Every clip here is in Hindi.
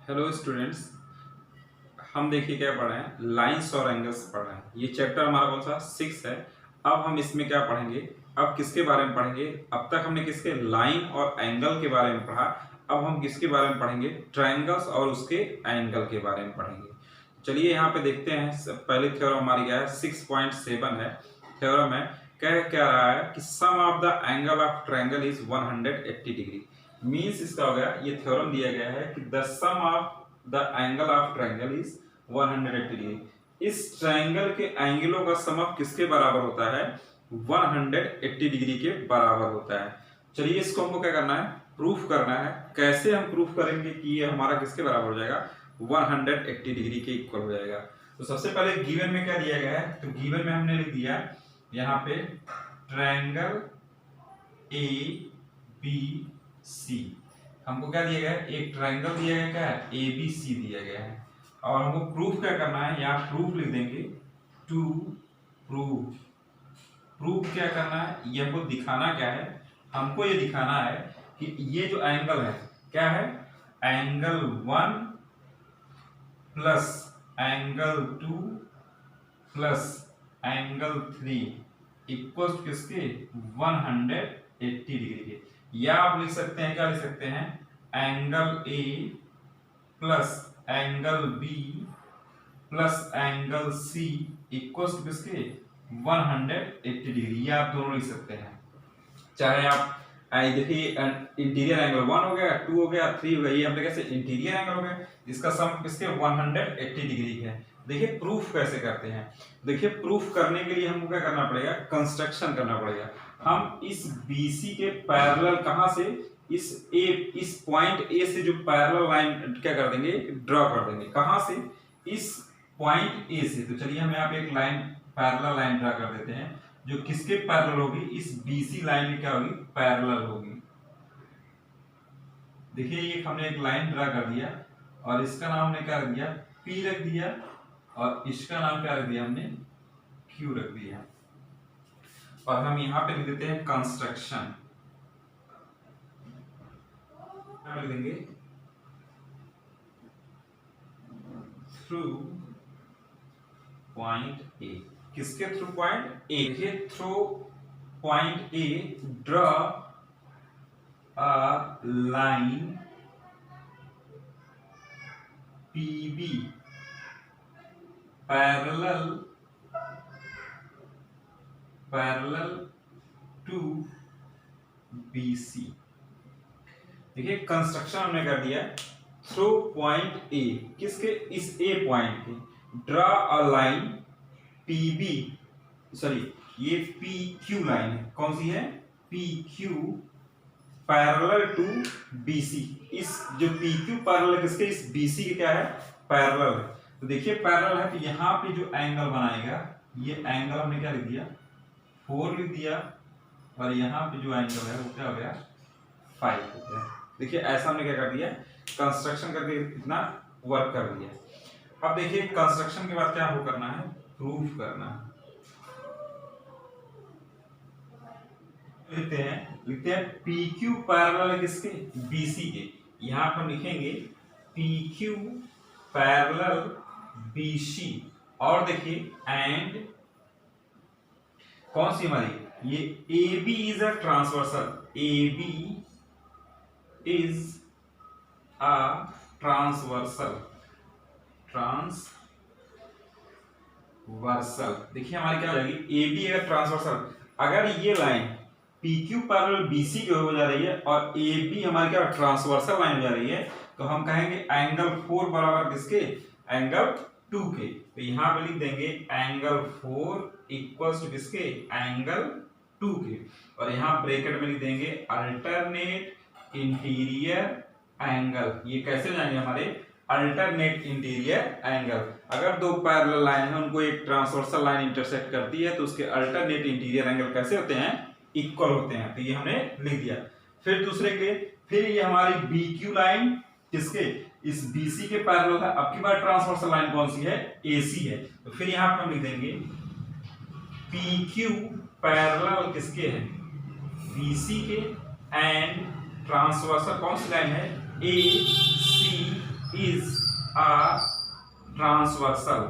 हेलो स्टूडेंट्स, हम देखिए क्या पढ़ रहे हैं, लाइंस और एंगल्स पढ़ रहे हैं। ये चैप्टर हमारा कौन सा 6 है। अब हम इसमें क्या पढ़ेंगे, अब किसके बारे में पढ़ेंगे। अब तक हमने किसके लाइन और एंगल के बारे में पढ़ा, अब हम किसके बारे में पढ़ेंगे, ट्रायंगल्स और उसके एंगल के बारे में पढ़ेंगे। चलिए यहाँ पे देखते हैं। पहले थ्योरम हमारी क्या है, 6.7 है। थ्योरम है, क्या रहा है कि sum of the angle of triangle is 180 degree. Means इसका हो गया, ये थ्योरम दिया गया है कि the sum of the angle of triangle is 180 degree. इस ट्रायंगल के एंगलों का सम ऑफ किसके बराबर होता है, 180 डिग्री के बराबर होता है। चलिए इसको हमको क्या करना है, प्रूफ करना है। कैसे हम प्रूफ करेंगे कि ये हमारा किसके बराबर हो जाएगा, 180 डिग्री के इक्वल हो जाएगा। तो सबसे पहले गिवन में क्या दिया गया है, तो गिवन में हमने लिख दिया यहाँ पे ट्रायंगल ए बी सी। हमको क्या दिया गया है, एक ट्रायंगल दिया गया, क्या है, ए बी सी दिया गया है। और हमको प्रूफ क्या करना है, यहाँ प्रूफ लिख देंगे, टू प्रूफ। प्रूफ क्या करना है, ये हमको दिखाना क्या है, हमको ये दिखाना है कि ये जो एंगल है क्या है, angle 1 plus angle 2 plus angle 3 equal किसके, 180 डिग्री के। या आप लिख सकते हैं, क्या लिख सकते हैं, angle A plus angle B plus angle C equal किसके, 180 डिग्री। ये आप दोनों लिख सकते हैं। चाहे आप देखिए इंटीरियर एंगल 1 हो गया, 2 हो गया, 3 हो गया, ये हमने कैसे इंटीरियर एंगल हो गया, इसका सम किसके 180 डिग्री है। देखिए प्रूफ कैसे करते हैं। देखिए प्रूफ करने के लिए हमको क्या करना पड़ेगा, कंस्ट्रक्शन करना पड़ेगा। हम इस BC के पैरेलल कहां से, इस पॉइंट ए से जो पैरेलल लाइन क्या कर देंगे, ड्रॉ कर देंगे। कहां से, इस पॉइंट ए से। तो चलिए हम यहाँ पे एक लाइन, पैरेलल लाइन ड्रॉ कर देते हैं, जो किसके पैरेलल होगी, इस BC लाइन की क्या होगी, पैरेलल होगी। देखिए ये हमने एक लाइन ड्रॉ कर दिया और इसका नाम हमने क्या रख दिया, P रख दिया, और इसका नाम क्या रख दिया हमने, Q रख दिया। और हम यहाँ पे लिख देते हैं कंस्ट्रक्शन, लिख देंगे थ्रू पॉइंट ए। किसके थ्रू, पॉइंट ए के through point A draw a line PB parallel to BC। देखिए कंस्ट्रक्शन हमने कर दिया, थ्रू पॉइंट ए, किसके, इस ए पॉइंट के, draw a line PB, sorry ये PQ लाइन है, कौन सी है, PQ पैरेलल टू BC। इस जो PQ पैरेलल किसके, इस BC के क्या है, पैरेलल है। तो देखिए पैरेलल है, तो यहाँ पे जो एंगल बनाएगा, ये एंगल हमने क्या लिख दिया, 4 लिख दिया, और यहाँ पे जो एंगल है वो क्या हो गया, 5 हो गया। देखिए ऐसा हमने क्या कर दिया, कंस्ट्रक्शन करके इतना वर्क कर दिया। अब देखिए कंस्ट्रक्शन के बाद क्या हो करना है, प्रूफ करना है। लिखते हैं PQ पैरेलल है किसके, BC के। यहाँ पर लिखेंगे PQ पैरेलल BC, और देखिए एंड कौन सी हमारी, ये AB is a transversal, AB is a transversal, देखिए हमारी क्या हो जाएगी, AB अगर ट्रांसवर्सल, अगर ये लाइन PQ पैरेलल BC की हो जा रही है और AB हमारी क्या ट्रांसवर्सल लाइन हो जा रही है, तो हम कहेंगे एंगल 4 बराबर किसके, एंगल 2 के। तो यहाँ पे लिख देंगे एंगल 4 इक्वल्स टू किसके, एंगल 2 के। और यहाँ ब्रैकेट में लिख देंगे अल्टरनेट इंटीरियर एंगल। ये कैसे जाएंगे हमारे, अल्टरनेट इंटीरियर एंगल। अगर दो पैरेलल लाइन है, उनको एक ट्रांसवर्सल लाइन इंटरसेक्ट करती है, तो उसके अल्टरनेट इंटीरियर एंगल कैसे होते हैं, इक्वल होते हैं। तो ये हमने लिख दिया। फिर दूसरे के, फिर ये हमारी BQ लाइन किसके, इस BC के पैरेलल है। अब की बार ट्रांसवर्सल लाइन कौन सी है, AC है। तो फिर यहाँ पे हम लिख देंगे PQ पैरेलल किसके है, BC के, एंड ट्रांसवर्सल कौन सी लाइन है, AC इज आ ट्रांसवर्सल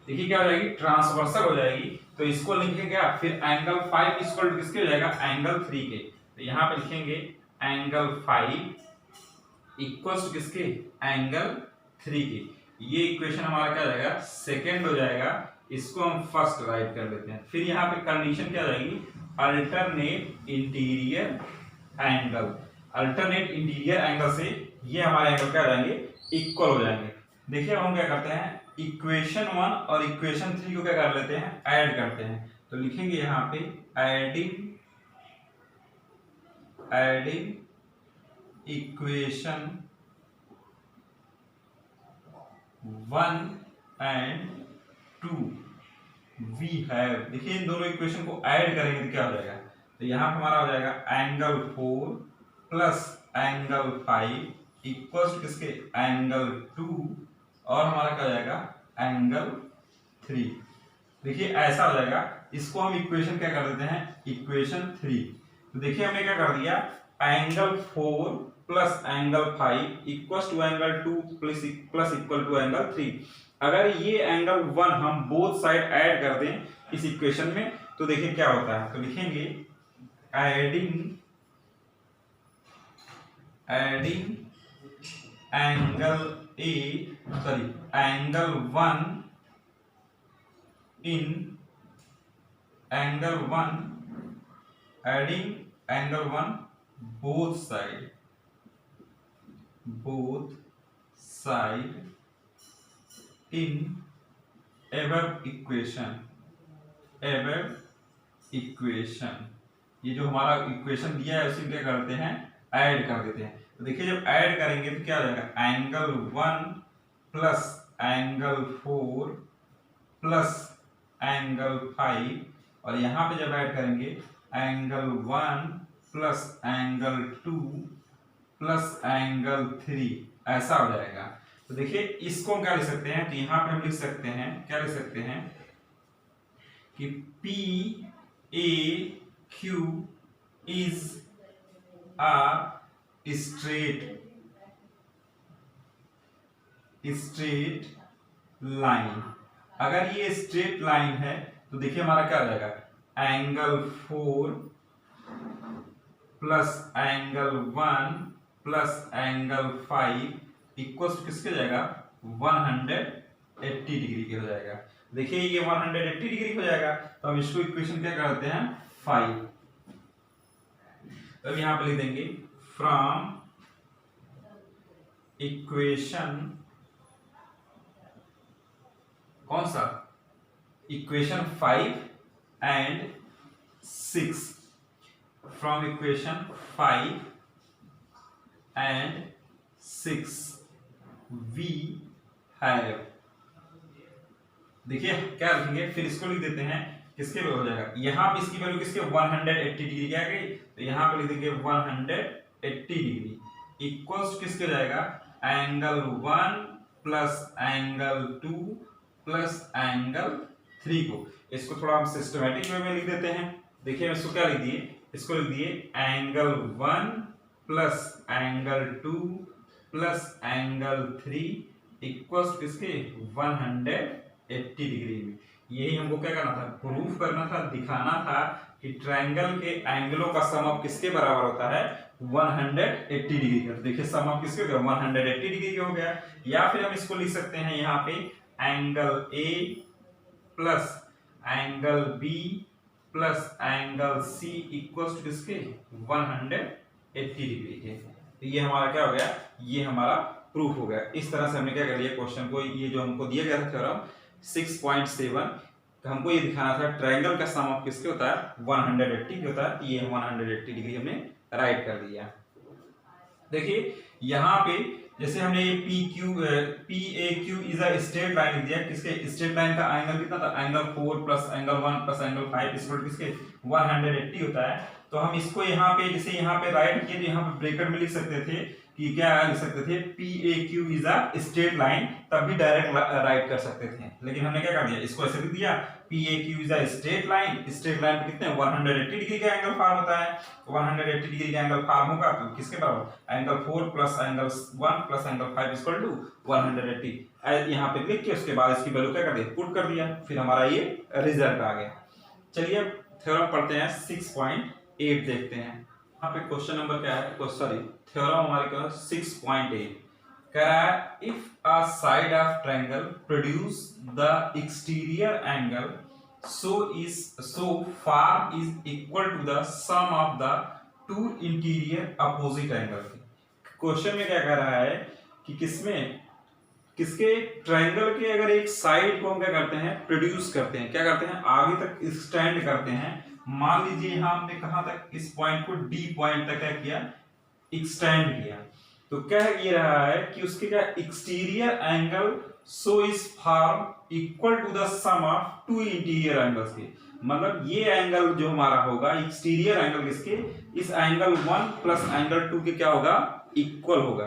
देखिए क्या हो जाएगी, ट्रांसवर्सल हो जाएगी। तो इसको लिखेंगे क्या, फिर एंगल 5 इक्वल टू किसके हो जाएगा, एंगल 3 के। तो यहाँ पे लिखेंगे एंगल 5 इक्वल्स टू किसके, एंगल 3 के। ये इक्वेशन हमारा क्या हो जाएगा, सेकंड हो जाएगा। इसको हम फर्स्ट राइट कर लेते हैं। फिर यहाँ पे कंडीशन क्या हो जाएगी, alternate interior angle. Alternate interior angle से ये हमारे एंगल क्या हो जाएंगे, इक्वल हो जाएंगे। देखिए हम क्या करते हैं, इक्वेशन 1 और इक्वेशन 3 को क्या कर लेते हैं, ऐड करते हैं। तो लिखेंगे यहाँ पे adding equation 1 and 2 we have. देखिए इन दोनों इक्वेशन को ऐड करेंगे तो क्या हो जाएगा, तो यहाँ पे हमारा हो जाएगा एंगल 4 प्लस एंगल 5 इक्वल्स किसके, एंगल 2 और हमारा क्या हो जाएगा, एंगल 3। देखिए ऐसा हो जाएगा। इसको हम इक्वेशन क्या कर देते हैं, इक्वेशन 3। तो देखिए हमने क्या कर दिया, angle 4 plus angle 5 equals to angle 2 plus equal to angle 3। अगर ये एंगल 1 हम बोथ साइड ऐड कर दें इस इक्वेशन में, तो देखिए क्या होता है। तो लिखेंगे एडिंग एंगल एंगल 1 इन angle 1 adding angle 1 both side इन above इक्वेशन। ये जो हमारा इक्वेशन दिया है उसी क्या करते हैं, ऐड कर देते हैं। तो देखिए जब ऐड करेंगे तो क्या हो जाएगा, angle 1 plus angle 4 plus angle 5 और यहाँ पे जब ऐड करेंगे angle 1 plus angle 2 plus angle 3, ऐसा हो जाएगा। तो देखिए इसको क्या लिख सकते हैं, तो यहाँ पे हम लिख सकते हैं, क्या लिख सकते हैं कि PAQ is a straight line. अगर ये स्ट्रेट लाइन है तो देखिए हमारा क्या हो जाएगा, angle 4 plus angle 1 plus angle 5 equals to किसके जाएगा, 180 डिग्री के हो जाएगा। देखिए ये 180 डिग्री हो जाएगा। तो हम इसको इक्वेशन क्या करते हैं, 5। तो यहाँ पे लिख देंगे फ्रॉम इक्वेशन, कौन सा, equation 5 and 6। From equation 5 and 6 we have. देखिए क्या लिखेंगे, फिर इसको लिख देते हैं किसके वैल्यू हो जाएगा, यहाँ पे इसकी वैल्यू किसके, 180 डिग्री क्या गई। तो यहाँ पे लिख देंगे 180 डिग्री इक्वल्स किसके जाएगा, angle 1 plus angle 2 plus angle 3 को। इसको थोड़ा हम सिस्टमैटिक वे में लिख देते हैं। देखिए इसको क्या लिख दिए, इसको लिख दिए angle 1 plus angle 2 plus angle 3 equals किसके, 180 डिग्री में। यही हमको क्या करना था, प्रूफ करना था, दिखाना था कि ट्रायंगल के एंगलों का सम ऑफ किसके बराबर होता है, 180 डिग्री का। तो देखिए सम ऑफ किसके हो गया, 180 डिग्री का हो गया। या फिर हम इसको लिख सकते हैं यहाँ पे angle A plus angle B plus angle C equals to किसके, 180 डिग्री के। तो ये हमारा क्या हो गया, ये हमारा प्रूफ हो गया। इस तरह से हमने क्या कर लिया क्वेश्चन को, ये जो हमको दिया गया था थ्योरम 6.7, तो हमको ये दिखाना था ट्रायंगल का सम ऑफ किसके होता है, 180 होता है। ये 180 डिग्री हमने राइट कर दिया। देखिए यहाँ पे जैसे हमने ये PAQ is a straight line लिख दिया, किसके, स्ट्रेट लाइन का एंगल कितना था, angle 4 plus angle 1 plus angle 5 equal to किसके, 180 होता है। तो हम इसको यहाँ पे जैसे यहाँ पे राइट किए तो यहाँ पे ब्रैकेट में लिख सकते थे कि क्या लिख सकते थे, PAQ is a straight line, तब भी डायरेक्ट राइट कर सकते थे। लेकिन हमने क्या कर दिया, इसको ऐसे लिख दिया, PAQ is a straight line. Straight line पे कितने 180 डिग्री का एंगल फॉर्म होता है, 180 डिग्री का एंगल फॉर्म होगा तो किसके बराबर, angle 4 plus angle 1 plus angle 5 equal to 180। यहाँ पे लिख के उसके बाद इसकी वैल्यू क्या कर दी, पुट कर दिया, फिर हमारा ये रिजल्ट आ गया। चलिए अब थ्योरम पढ़ते हैं 6.8 देखते हैं। यहाँ पे क्वेश्चन नंबर क्या है, सॉरी थ्योरम हमारे क्या है 6.8 कह रहा है, if a side of triangle produce the exterior angle so far is equal to the sum of the two interior opposite angle। Question में क्या कह रहा है कि किसके ट्रायंगल के अगर एक साइड को हम क्या करते हैं, प्रोड्यूस करते हैं, क्या करते हैं, आगे तक एक्सटेंड करते हैं। मान लीजिए यहां हमने कहां तक, इस पॉइंट को डी पॉइंट तक क्या किया, एक्सटेंड किया, तो कह ये रहा है कि उसके क्या exterior angle so is form equal to the sum of two interior angles के। मतलब ये एंगल जो हमारा होगा, एक्सटीरियर एंगल किसके, इस एंगल 1 प्लस एंगल 2 के क्या होगा, इक्वल होगा।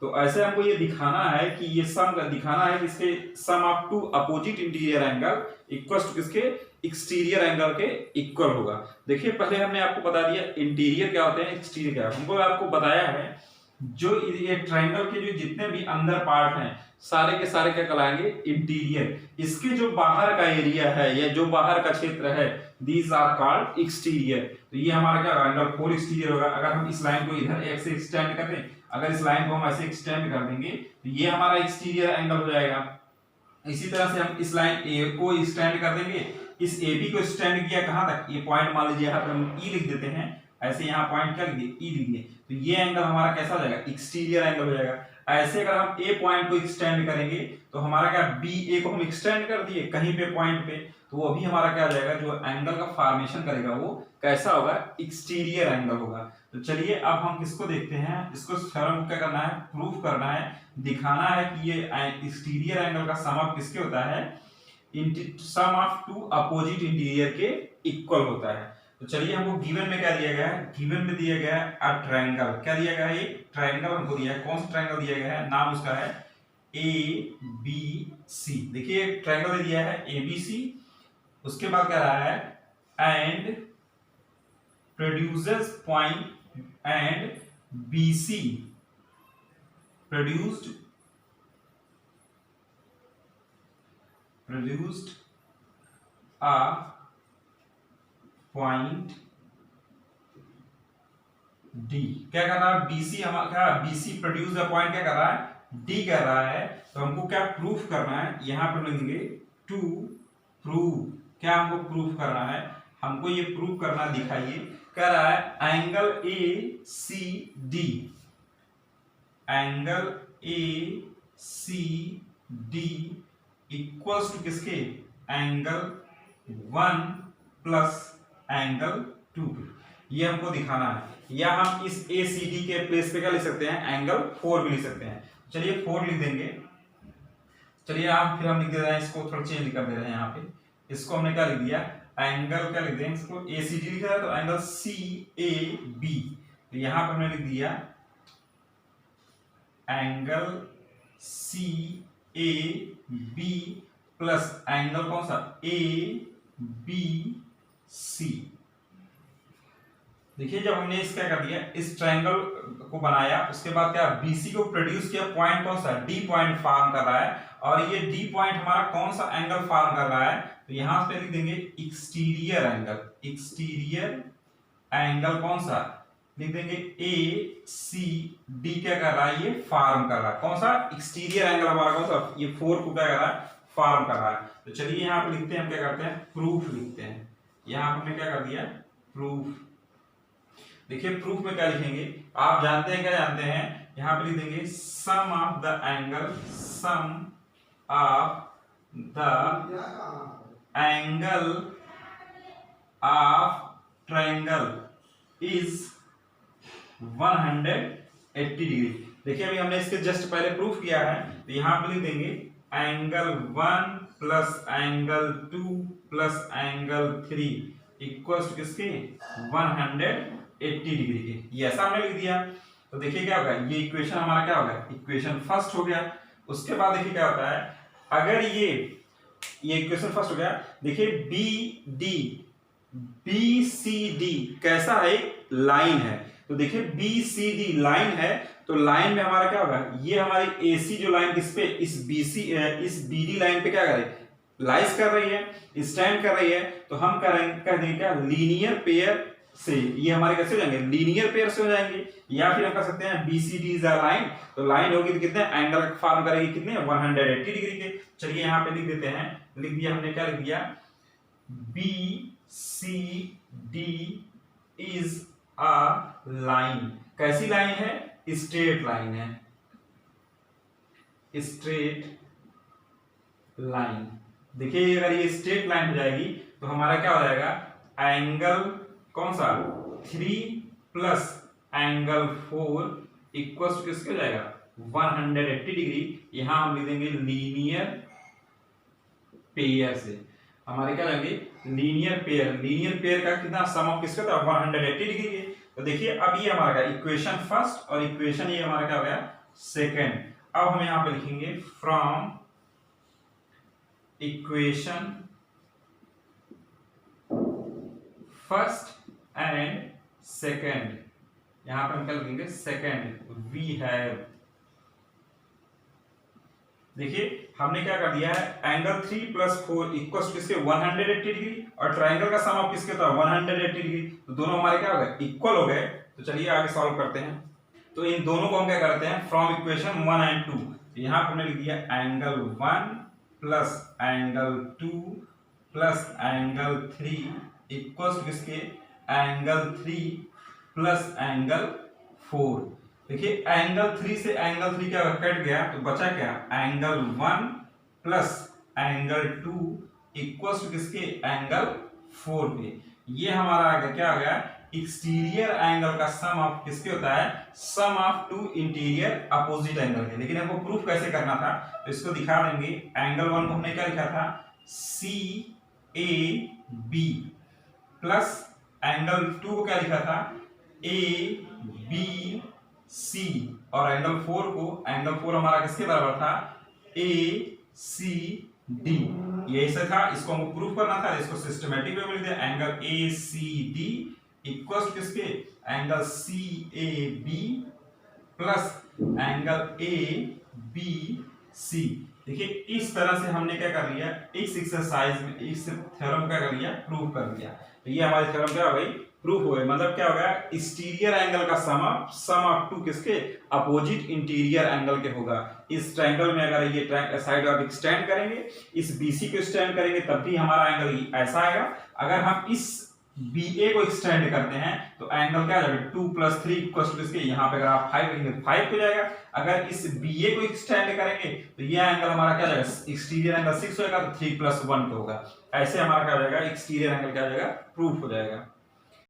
तो ऐसे हमको ये दिखाना है कि ये सम दिखाना है कि इसके sum of two opposite interior angle equal to किसके, एक्सटीरियर एंगल के इक्वल होगा। देखिए पहले हमने आपको बता दिया इंटीरियर क्या होते हैं, एक्सटीरियर क्या है, हमको आपको बताया है जो ये ट्रायंगल के जो जितने भी अंदर पार्ट हैं सारे के सारे क्या कहलाएंगे, इंटीरियर। इसके जो बाहर का एरिया है या जो बाहर का क्षेत्र है, दीज आर कॉल्ड एक्सटीरियर। तो ये हमारा क्या एंगल 4 एक्सटीरियर होगा। अगर हम इस लाइन को इधर एक से एक्सटेंड कर दें, अगर इस लाइन को हम ऐसे एक्सटेंड कर देंगे तो ये हमारा एक्सटीरियर एंगल हो जाएगा। इसी तरह से हम इस लाइन ए को एक्सटेंड कर देंगे, इस AB को एक्सटेंड किया कहां तक, ये पॉइंट मान लीजिए यहाँ पे हम E लिख देते हैं, ऐसे यहाँ पॉइंट क्या लिख दिए, E लिख दिए, तो ये एंगल हमारा कैसा हो जाएगा, एक्सटीरियर एंगल हो जाएगा। ऐसे अगर हम A पॉइंट को एक्सटेंड करेंगे तो हमारा क्या, BA को हम एक्सटेंड कर दिए कहीं पे पॉइंट पे, तो वो भी हमारा क्या हो जाएगा, जो एंगल का फॉर्मेशन करेगा वो कैसा होगा, एक्सटीरियर एंगल होगा। तो चलिए अब हम किसको देखते हैं, इसको थ्योरम क्या करना है, प्रूफ करना है, दिखाना है कि ये एक्सटीरियर एंगल का सम ऑफ किसके होता है, sum of two opposite interior के इक्वल होता है। तो चलिए हमको गिवन में क्या दिया गया है, गिवन में दिया गया है अ ट्रायंगल, क्या दिया गया है, एक ट्रायंगल हमको दिया है। कौन सा ट्रायंगल दिया गया है, नाम उसका है ABC। देखिए एक ट्रायंगल दिया है ABC, उसके बाद क्या रहा है, and produces point and BC produced a point D। क्या कर रहा है, BC हमारा BC प्रोड्यूस द पॉइंट क्या कर रहा है, D कर रहा है। तो हमको क्या प्रूफ करना है, यहां पर लिखेंगे टू प्रूव, क्या हमको प्रूफ करना है, हमको ये प्रूफ करना, दिखाइए। कह रहा है angle ACD, angle ACD equals to किसके, एंगल 1 प्लस एंगल 2। ये हमको दिखाना है, या हम इस ACD के प्लेस पे क्या लिख सकते हैं, एंगल 4 भी लिख सकते हैं। चलिए 4 लिख देंगे। चलिए फिर हम लिख दे रहे हैं, इसको थोड़ा चेंज कर दे रहे हैं। यहाँ पे इसको हमने क्या लिख दिया, एंगल क्या लिख दें, इसको ACD लिखा है तो एंगल CAB, तो यहाँ पर हमने लिख दिया एंगल CAB प्लस एंगल कौन सा, ABC। देखिए जब हमने इस क्या कर दिया, इस ट्रायंगल को बनाया, उसके बाद क्या BC को प्रोड्यूस किया, पॉइंट कौन सा, D पॉइंट फॉर्म कर रहा है, और ये D पॉइंट हमारा कौन सा एंगल फॉर्म कर रहा है, तो यहां पे लिख देंगे एक्सटीरियर एंगल। एक्सटीरियर एंगल कौन सा, लिख देंगे ACD, क्या कर रहा है, ये फॉर्म कर रहा है, कौन सा, एक्सटीरियर एंगल हमारा कौन सा, ये 4 को क्या कर रहा है, फॉर्म कर रहा है। तो चलिए यहाँ पे लिखते हैं, हम क्या करते हैं, प्रूफ लिखते हैं। यहाँ पे हमने क्या कर दिया, प्रूफ। देखिए प्रूफ में क्या लिखेंगे, आप जानते हैं, क्या जानते हैं, यहां पे लिख देंगे sum of the angle, sum of the angle of triangle is 180 degree. देखिए अभी हमने इसके जस्ट पहले प्रूफ किया है, तो यहां पे लिख देंगे angle 1 plus angle 2 plus angle 3 equals to किसके 180 डिग्री के। ये ऐसा हमने लिख दिया। तो देखिए क्या होगा, ये इक्वेशन हमारा क्या होगा, इक्वेशन फर्स्ट हो गया। उसके बाद देखिए क्या होता है, अगर ये इक्वेशन फर्स्ट हो गया। देखिए बी सी डी कैसा है, लाइन है। तो देखिए बी सी डी लाइन है, तो लाइन में हमारा क्या होगा, ये हमारी एसी जो लाइन किस पे, इस बीडी लाइन पे क्या करे, लाइज कर रही है, स्टैंड कर रही है। तो हम कह देंगे क्या, लीनियर पेयर से ये हमारे कैसे हो जाएंगे, लीनियर पेयर से हो जाएंगे। या फिर हम कह सकते हैं बीसीडी इज अ लाइन, तो लाइन होगी तो कितने एंगल फॉर्म करेगी, कितने 180 डिग्री के। चलिए यहाँ पे लिख देते हैं, लिख दिया हमने, क्या लिख दिया, B C D is a line. कैसी लाइन है, स्ट्रेट लाइन है, स्ट्रेट लाइन। देखिए अगर ये स्ट्रेट लाइन हो जाएगी तो हमारा क्या हो जाएगा, एंगल कौन सा 3 प्लस एंगल 4 इक्वल्स टू किसके हो जाएगा 180 डिग्री। यहां हम लिख देंगे लीनियर पेयर से, हमारे क्या लेंगे, लीनियर पेयर का कितना सम ऑफ किसका था 180 डिग्री के। तो देखिए अब ये हमारा इक्वेशन फर्स्ट और इक्वेशन ये हमारा क्या हो गया सेकंड। अब हम यहां पे लिखेंगे from equation first and second, यहां पे हम क्या लिखेंगे सेकंड, वी हैव। देखिए हमने क्या कर दिया है, एंगल 3 प्लस 4 इक्वल्स किसके 180 डिग्री, और ट्रायंगल का सम ऑफ किसके था 180 डिग्री। तो दोनों हमारे क्या हो गए, इक्वल हो गए। तो चलिए आगे सॉल्व करते हैं। तो इन दोनों को हम क्या करते हैं, फ्रॉम इक्वेशन 1 एंड 2, तो यहां पर हमने लिख दिया angle 1 plus angle 2 plus angle 3 equals किसके एंगल 3 प्लस एंगल 4। देखिए एंगल 3 से एंगल 3 क्या कट गया, तो बचा क्या, angle 1 plus angle 2 equals to किसके एंगल 4 पे। ये हमारा आ गया, क्या आ गया, एक्सटीरियर एंगल का सम ऑफ किसके होता है, sum of two interior opposite angle के। लेकिन हमको प्रूफ कैसे करना था, तो इसको दिखा देंगे। एंगल 1 को हमने क्या लिखा था, सी ए बी, प्लस एंगल 2 को क्या लिखा था, ए बी सी, और एंगल 4 को, एंगल 4 हमारा किसके बराबर था, ए सी डी। यही से था, इसको हमको प्रूफ करना था, इसको सिस्टमैटिक वे में लिख दिया, angle A C D equals किसके angle C A B plus angle A B C. देखिए इस तरह से हमने क्या कर लिया, इस एक्सरसाइज में इस थ्योरम क्या कर लिया, प्रूव कर लिया। तो ये हमारी थ्योरम क्या हो गई, प्रूफ हो गई। मतलब क्या हो गया, एक्सटीरियर एंगल का सम ऑफ टू किसके अपोजिट इंटीरियर एंगल के होगा। इस ट्रायंगल में अगर ये साइड आप एक्सटेंड करेंगे, इस बीसी को एक्सटेंड करेंगे, तब भी हमारा एंगल ऐसा आएगा। अगर हम इस BA को एक्सटेंड करते हैं तो एंगल क्या आ जाएगा 2 प्लस 3 इक्वल्स टू किसके, यहाँ पे अगर आप 5 लिखेंगे तो 5 हो जाएगा। अगर इस BA को एक्सटेंड करेंगे तो ये एंगल हमारा क्या जाएगा, एक्सटीरियर एंगल 6 होगा, तो 3 प्लस 1 होगा। ऐसे हमारा क्या हो जाएगा, एक्सटीरियर एंगल क्या हो जाएगा, प्रूफ हो जाएगा।